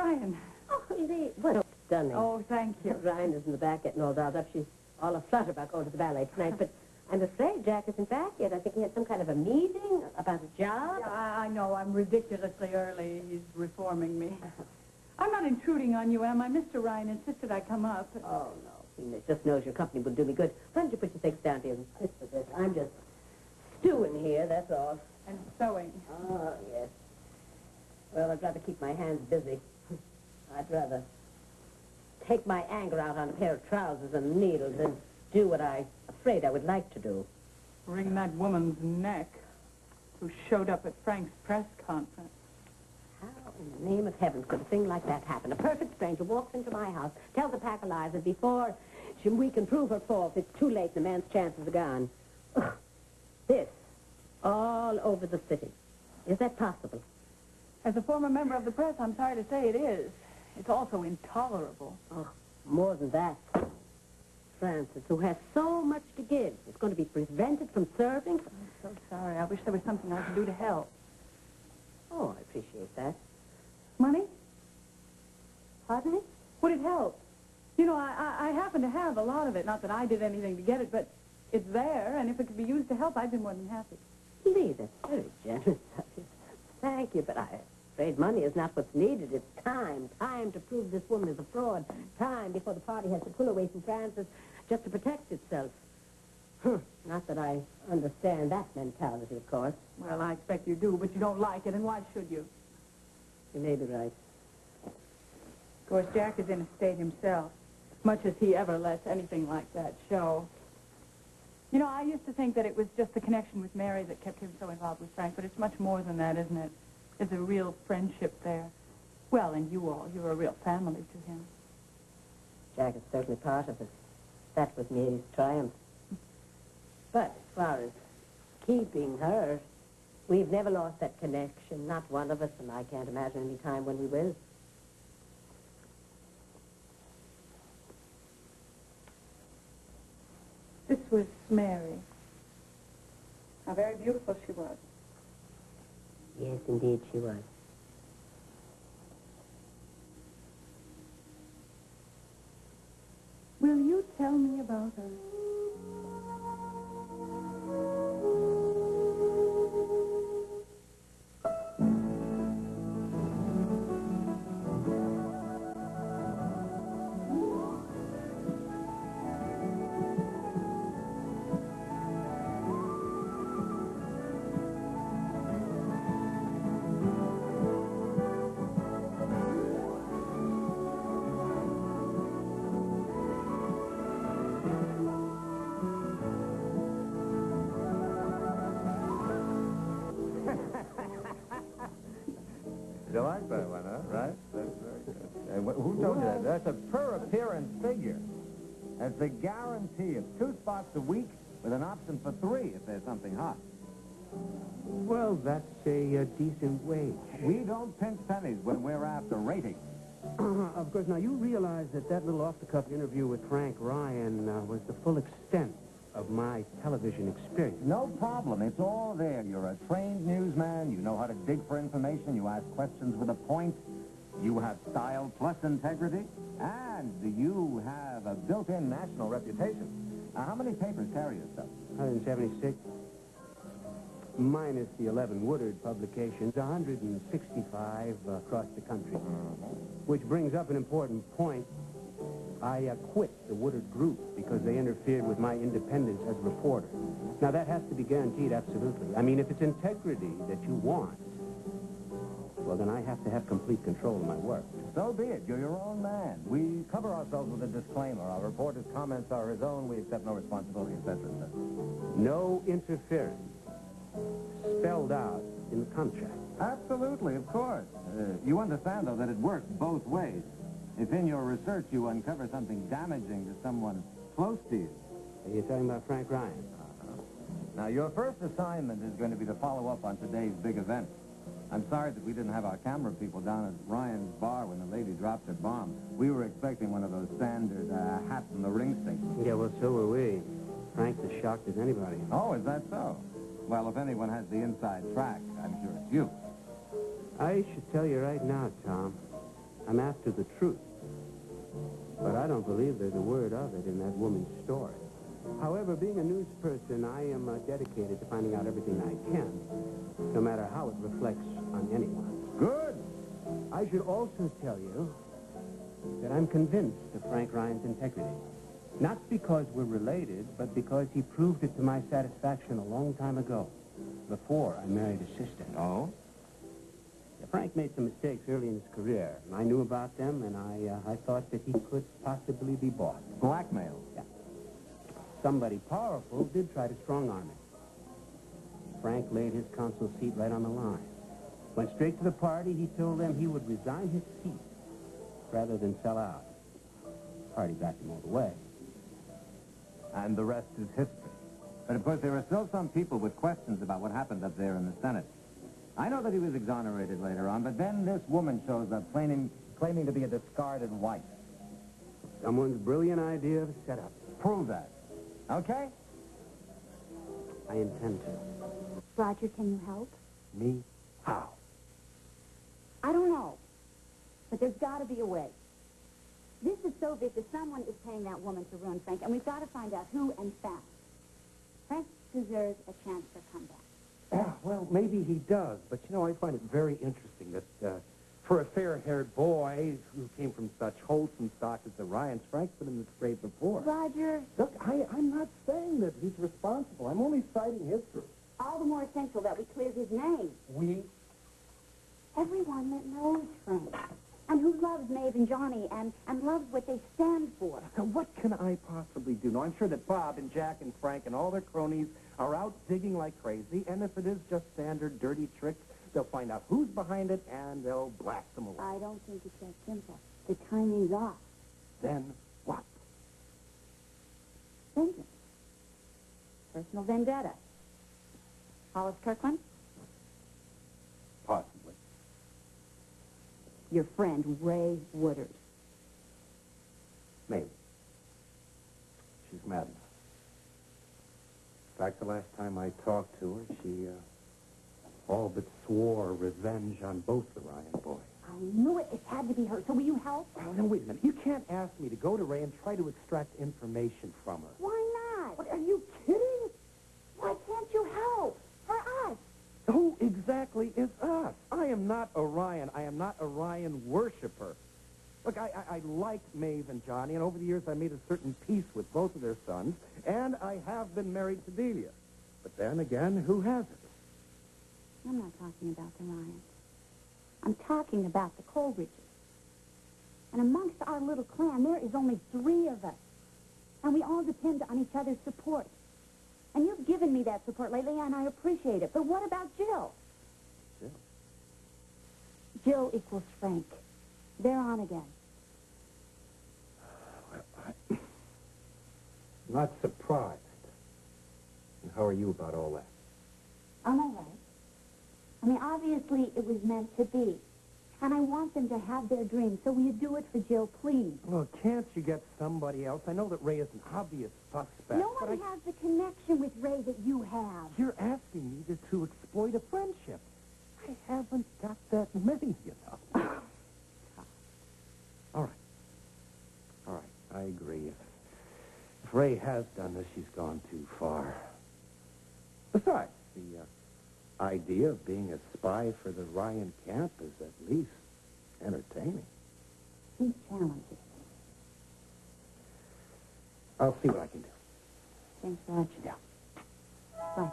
Ryan. Oh, Lee, well, stunning. Oh, thank you. Ryan is in the back getting all dolled up. She's all aflutter about going to the ballet tonight, but I'm afraid Jack isn't back yet. I think he had some kind of a meeting about a job. Yeah, I know. I'm ridiculously early. He's reforming me. I'm not intruding on you, am I? Mr. Ryan insisted I come up. Oh, no. He just knows your company will do me good. Why don't you put your things down here and sit for this? I'm just stewing here, that's all. And sewing. Oh, yes. Well, I'd rather keep my hands busy. I'd rather take my anger out on a pair of trousers and needles than do what I'm afraid I would like to do. Wring that woman's neck who showed up at Frank's press conference. How in the name of heaven could a thing like that happen? A perfect stranger walks into my house, tells a pack of lies, and before we can prove her false, it's too late and the man's chances are gone. Ugh. This, all over the city. Is that possible? As a former member of the press, I'm sorry to say it is. It's also intolerable. Oh, more than that. Francis, who has so much to give, is going to be prevented from serving. I'm so sorry. I wish there was something I could do to help. Oh, I appreciate that. Money? Pardon me? Would it help? You know, I happen to have a lot of it. Not that I did anything to get it, but it's there, and if it could be used to help, I'd be more than happy. Lee, that's very generous of you. Thank you, but I'm afraid money is not what's needed. It's time. Time to prove this woman is a fraud. Time before the party has to pull away from Francis just to protect itself. Not that I understand that mentality, of course. Well, I expect you do, but you don't like it, and why should you? You may be right. Of course, Jack is in a state himself, much as he ever lets anything like that show. You know, I used to think that it was just the connection with Mary that kept him so involved with Frank, but it's much more than that, isn't it? There's a real friendship there. Well, and you all, you're a real family to him. Jack is certainly part of it. That was Mary's triumph. But as far as keeping her, we've never lost that connection, not one of us, and I can't imagine any time when we will. This was Mary. How very beautiful she was. Yes, indeed she was. Will you tell me about her? You like that one, huh? Right? That's very good. And who told you that? That's a per-appearance figure. That's a guarantee of 2 spots a week with an option for 3 if there's something hot. Well, that's a decent wage. We don't pinch pennies when we're after ratings. Of course, now, you realize that that little off-the-cuff interview with Frank Ryan was the full extent of my television experience. No problem. It's all there. You're a trained newsman. You know how to dig for information. You ask questions with a point. You have style plus integrity. And you have a built-in national reputation. How many papers carry your stuff? 176. Minus the 11 Woodard publications, 165 across the country. Which brings up an important point. I quit the Woodard Group because they interfered with my independence as a reporter. Now, that has to be guaranteed, absolutely. I mean, if it's integrity that you want, well, then I have to have complete control of my work. So be it. You're your own man. We cover ourselves with a disclaimer. Our reporter's comments are his own. We accept no responsibility, etc., etc. No interference. Spelled out in the contract. Absolutely, of course. You understand, though, that it works both ways. If in your research you uncover something damaging to someone close to you. Are you talking about Frank Ryan? Now, your first assignment is going to be to follow up on today's big event. I'm sorry that we didn't have our camera people down at Ryan's bar when the lady dropped her bomb. We were expecting one of those standard hat in the ring statements. Yeah, well, so were we. Frank's as shocked as anybody. Oh, is that so? Well, if anyone has the inside track, I'm sure it's you. I should tell you right now, Tom, I'm after the truth. But I don't believe there's a word of it in that woman's story. However, being a news person, I am dedicated to finding out everything I can, no matter how it reflects on anyone. Good. I should also tell you that I'm convinced of Frank Ryan's integrity. Not because we're related, but because he proved it to my satisfaction a long time ago, before I married his sister. Oh? Yeah, Frank made some mistakes early in his career, and I knew about them, and I thought that he could possibly be bought. Blackmail. Yeah. Somebody powerful did try to strong-arm him. Frank laid his consul seat right on the line. Went straight to the party. He told them he would resign his seat rather than sell out. The party backed him all the way. And the rest is history. But, of course, there are still some people with questions about what happened up there in the Senate. I know that he was exonerated later on, but then this woman shows up claiming to be a discarded wife. Someone's brilliant idea of a setup. Prove that. Okay? I intend to. Roger, can you help? Me? How? I don't know. But there's got to be a way. This is so big that someone is paying that woman to ruin Frank, and we've got to find out who and fast. Frank deserves a chance for comeback. Yeah, well, maybe he does, but, you know, I find it very interesting that for a fair-haired boy who came from such wholesome stock as the Ryans, Frank's been in this trade before. Roger, Look, I'm not saying that he's responsible. I'm only citing history. all the more essential that we clear his name. We? Everyone that knows Frank, and who loves Maeve and Johnny, and loves what they stand for. So what can I possibly do? Now, I'm sure that Bob and Jack and Frank and all their cronies are out digging like crazy, and if it is just standard dirty tricks, they'll find out who's behind it, and they'll blast them away. I don't think it's that simple. The timing's off. Then what? Vengeance. Personal vendetta. Hollis Kirkland, Possibly. your friend Ray Woodard. Maybe. She's mad enough. In fact, the last time I talked to her, she all but swore revenge on both the Ryan boys. I knew it. It had to be her. So will you help? Oh, no, wait a minute. You can't ask me to go to Ray and try to extract information from her. Why not? What, are you kidding? Why can't you help? For us. Who exactly is us? I am not Orion. I am not a Ryan worshiper. Look, I like Maeve and Johnny, and over the years I made a certain peace with both of their sons, and I have been married to Delia. But then again, who hasn't? I'm not talking about the Ryans. I'm talking about the Coleridges. And amongst our little clan, there is only 3 of us. And we all depend on each other's support. And you've given me that support lately, and I appreciate it. But what about Jill? Jill? Jill equals Frank. They're on again. Well, I'm not surprised. And how are you about all that? I'm all right. I mean, obviously, it was meant to be. And I want them to have their dream. So will you do it for Jill, please? Well, can't you get somebody else? I know that Ray is an obvious suspect. No one has the connection with Ray that you have. You're asking me to exploit a friendship. I haven't got that many, you know. All right. All right, I agree. If Ray has done this, she's gone too far. Besides, the idea of being a spy for the Ryan camp is at least entertaining. He challenges me. I'll see what I can do. Thanks, Roger. Yeah. Bye.